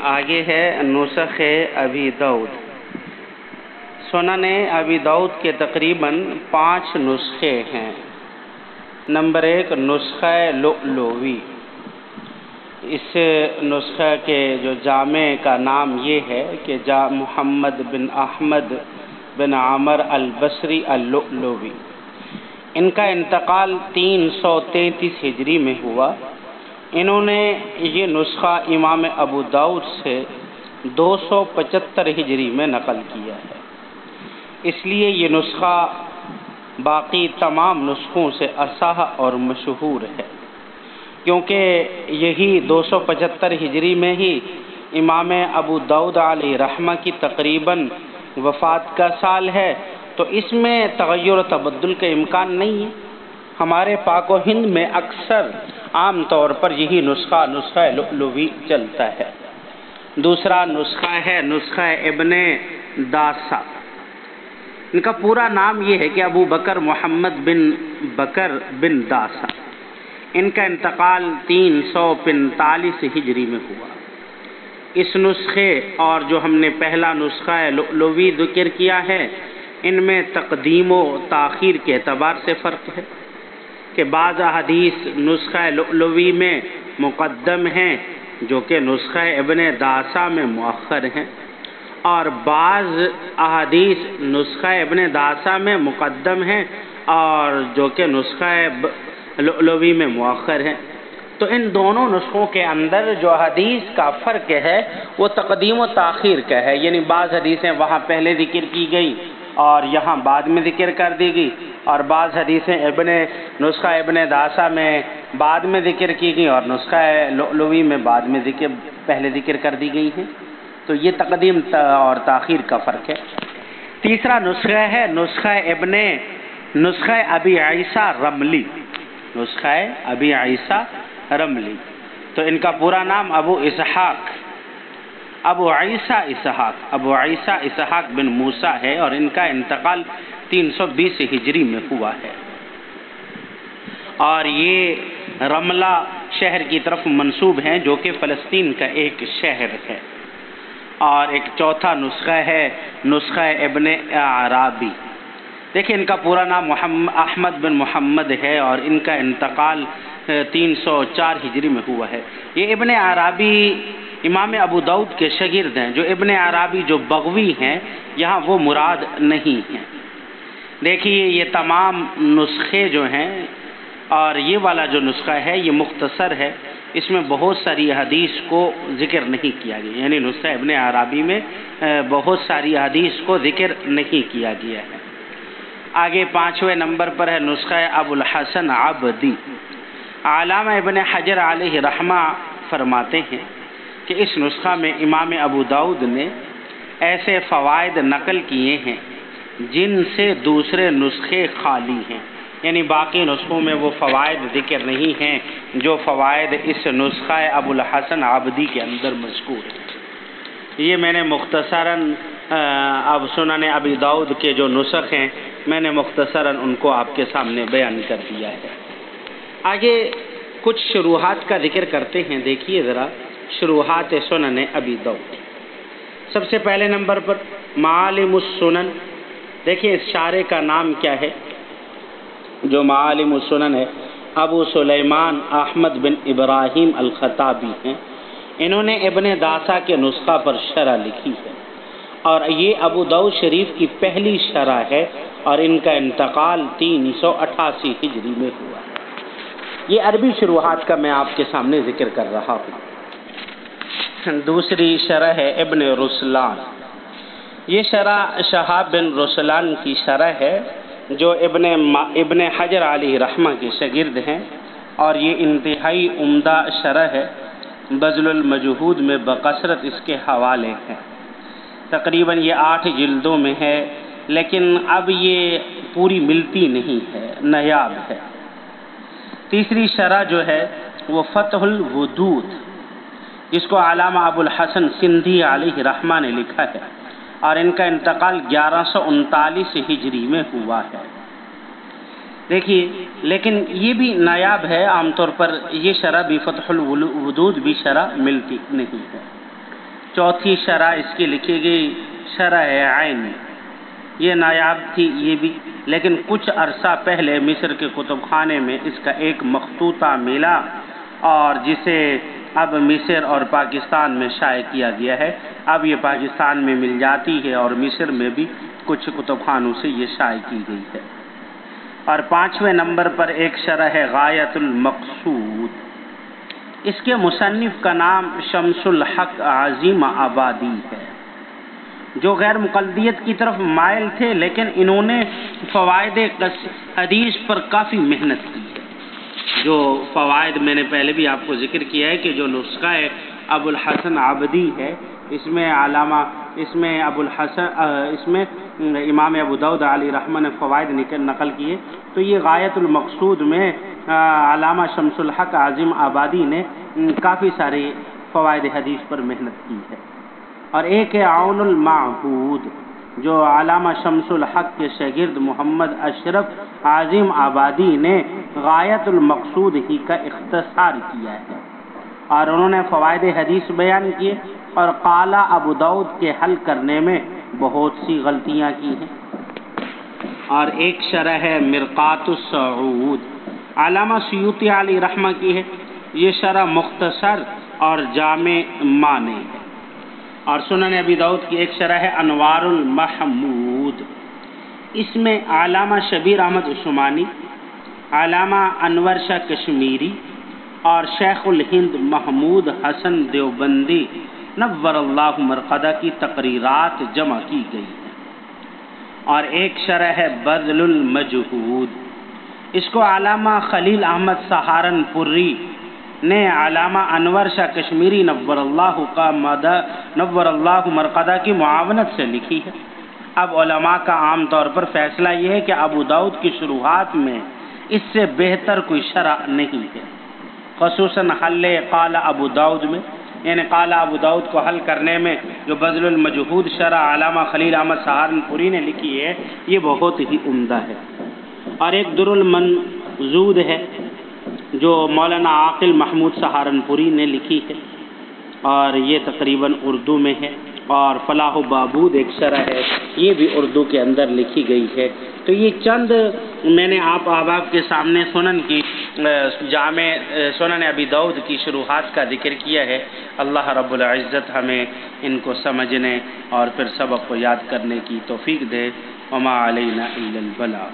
آگے ہے نسخ ابی داؤد۔ سنن ابی داؤد کے تقریباً 5 نسخے ہیں۔ نمبر 1 نسخہ لؤلؤی۔ اس نسخہ کے جو جامع کا نام یہ ہے کہ محمد بن احمد بن عمر البصری اللؤلؤی۔ ان کا انتقال 333 ہجری میں ہوا۔ انہوں نے یہ نسخہ امام ابو داؤد سے 275 ہجری میں نقل کیا ہے۔ اس لیے یہ نسخہ باقی تمام نسخوں سے اصح اور مشہور ہے، کیونکہ یہی 275 ہجری میں ہی امام ابو داؤد علیہ رحمہ کی تقریباً وفات کا سال ہے، تو اس میں تغیر و تبدل کا امکان نہیں ہے۔ ہمارے پاک و ہند میں اکثر عام طور پر یہی نسخہ لؤلؤی چلتا ہے۔ دوسرا نسخہ ہے نسخہ ابن داسہ۔ ان کا پورا نام یہ ہے کہ ابو بکر محمد بن بکر بن داسہ۔ ان کا انتقال 345 ہجری میں ہوا۔ اس نسخے اور جو ہم نے پہلا نسخہ لؤلؤی ذکر کیا ہے، ان میں تقدیم و تاخیر کے اعتبار سے فرق ہے کہ بعض احادیث نسخہ لؤلؤی میں مقدم ہیں جو کہ نسخہ ابن داسہ میں مؤخر ہیں، اور بعض احادیث نسخہ ابن داسہ میں مقدم ہیں اور جو کہ نسخہ لؤلؤی میں مؤخر ہیں۔ تو ان دونوں نسخوں کے اندر جو حدیث کا فرق ہے وہ تقدیم و تاخیر کا ہے، یعنی بعض حدیثیں وہاں پہلے ذکر کی گئی اور یہاں بعد میں ذکر کر دی گئی، اور بعض حدیثیں نسخہ ابن داسہ میں بعد میں ذکر کی گئی اور نسخہ لؤلؤی میں بعد میں پہلے ذکر کر دی گئی ہیں۔ تو یہ تقدیم اور تاخیر کا فرق ہے۔ تیسرا نسخہ ہے نسخہ ابی عیسیٰ رملی۔ نسخہ ابی عیسیٰ رملی، تو ان کا پورا نام ابو عیسیٰ اسحاق بن موسیٰ ہے، اور ان کا انتقال 320 ہجری میں ہوا ہے، اور یہ رملہ شہر کی طرف منسوب ہیں جو کہ فلسطین کا ایک شہر ہے۔ اور ایک چوتھا نسخہ ہے نسخہ ابن عرابی۔ دیکھیں ان کا پورا نام احمد بن محمد ہے، اور ان کا انتقال 304 ہجری میں ہوا ہے۔ یہ ابن عرابی امام ابو داؤد کے شاگرد ہیں۔ جو ابن عرابی جو بغوی ہیں یہاں وہ مراد نہیں ہیں۔ دیکھیے یہ تمام نسخے جو ہیں، اور یہ والا جو نسخہ ہے یہ مختصر ہے، اس میں بہت ساری حدیث کو ذکر نہیں کیا گیا، یعنی نسخہ ابن عرابی میں بہت ساری حدیث کو ذکر نہیں کیا گیا ہے۔ آگے 5ویں نمبر پر ہے نسخہ ابو الحسن عبدی۔ علامہ ابن حجر علیہ رحمہ فرماتے ہیں کہ اس نسخہ میں امام ابو داؤد نے ایسے فوائد نقل کیے ہیں جن سے دوسرے نسخے خالی ہیں، یعنی باقی نسخوں میں وہ فوائد ذکر نہیں ہیں جو فوائد اس نسخہ ابو الحسن عبدی کے اندر مذکور ہیں۔ یہ میں نے مختصراً اب سنن ابی داؤد کے جو نسخ ہیں میں نے مختصراً ان کو آپ کے سامنے بیان کر دیا ہے۔ آگے کچھ شروحات کا ذکر کرتے ہیں۔ دیکھیے ذرا شروحات سنن ابی داؤد۔ سب سے پہلے نمبر پر معالم السنن۔ دیکھیے اس شارح کا نام کیا ہے جو معالم السنن ہے؟ ابو سلیمان احمد بن ابراہیم الخطابی ہیں۔ انہوں نے ابن داسہ کے نسخہ پر شرح لکھی ہے، اور یہ ابو داؤد شریف کی پہلی شرح ہے، اور ان کا انتقال 388 ہجری میں ہوا ہے۔ یہ عربی شروحات کا میں آپ کے سامنے ذکر کر رہا ہوں۔ دوسری شرح ہے ابن رسلان۔ یہ شرح شہاب بن رسلان کی شرح ہے جو ابن حجر علیہ رحمہ کے شاگرد ہیں، اور یہ انتہائی عمدہ شرح ہے۔ بذل المجہود میں بکثرت اس کے حوالے ہیں۔ تقریباً یہ 8 جلدوں میں ہے، لیکن اب یہ پوری ملتی نہیں ہے، نایاب ہے۔ تیسری شرح جو ہے وہ فتح الودود، جس کو علامہ ابو الحسن سندھی علیہ رحمہ نے لکھا ہے، اور ان کا انتقال 1139 ہجری میں ہوا ہے۔ دیکھیے لیکن یہ بھی نایاب ہے، عام طور پر یہ شرح بھی فتح الودود بھی شرح ملتی نہیں ہے۔ چوتھی شرح اس کی لکھی گئی شرح عین، یہ نایاب تھی یہ بھی، لیکن کچھ عرصہ پہلے مصر کے کتب خانے میں اس کا ایک مخطوطہ ملا اور جسے اب مصر اور پاکستان میں شائع کیا گیا ہے۔ اب یہ پاکستان میں مل جاتی ہے اور مصر میں بھی کچھ کتب خانوں سے یہ شائع کی گئی ہے۔ اور 5ویں نمبر پر ایک شرح ہے غایۃ المقصود، اس کے مصنف کا نام شمس الحق عظیم آبادی ہے، جو غیر مقلدیت کی طرف مائل تھے، لیکن انہوں نے فوائد حدیث پر کافی محنت کی ہے۔ جو فوائد میں نے پہلے بھی آپ کو ذکر کیا ہے کہ جو نسخہ ہے ابو الحسن عابدی ہے، اس میں امام ابو داؤد علیہ رحمہ نے فوائد نقل کیے، تو یہ غایۃ المقصود میں علامہ شمس الحق عظیم آبادی نے کافی سارے فوائد حدیث پر محنت کی ہے۔ اور ایک ہے عون المعبود، جو علامہ شمس الحق کے شاگرد محمد اشرف عظیم آبادی نے غایۃ المقصود ہی کا اختصار کیا ہے، اور انہوں نے فوائد حدیث بیان کیے اور قال ابو داؤد کے حل کرنے میں بہت سی غلطیاں کی ہیں۔ اور ایک شرح ہے مرقات السعود، علامہ سیوطی علیہ رحمہ کی ہے، یہ شرح مختصر اور جامع معنی ہے۔ اور سنن ابی داؤد کی ایک شرح ہے انوار المحمود، اس میں علامہ شبیر احمد عثمانی، علامہ انور شاہ کشمیری اور شیخ الہند محمود حسن دیوبندی نور اللہ مرقدہ کی تقریرات جمع کی گئی ہیں۔ اور ایک شرح ہے بذل المجہود، اس کو علامہ خلیل احمد سہارنپوری نے علامہ انور شاہ کشمیری نور اللہ مرقدہ کی معاونت سے لکھی ہے۔ اب علماء کا عام طور پر فیصلہ یہ ہے کہ ابو داؤد کی شروحات میں اس سے بہتر کوئی شرح نہیں ہے، خصوصاً حل قال ابو داؤد میں، یعنی قال ابو داؤد کو حل کرنے میں جو بذل المجہود شرح علامہ خلیل احمد سہارنپوری نے لکھی ہے، یہ بہت ہی عمدہ ہے۔ اور ایک در المنضود ہے جو مولانا عاقل محمود سہارنپوری نے لکھی ہے، اور یہ تقریباً اردو میں ہے۔ اور فلاح و بابود ایک شرح ہے، یہ بھی اردو کے اندر لکھی گئی ہے۔ تو یہ چند میں نے آپ احباب کے سامنے جامع سنن ابی داؤد کی شروحات کا ذکر کیا ہے۔ اللہ رب العزت ہمیں ان کو سمجھنے اور پھر سبق کو یاد کرنے کی توفیق دے۔ وما علینا الا البلاغ۔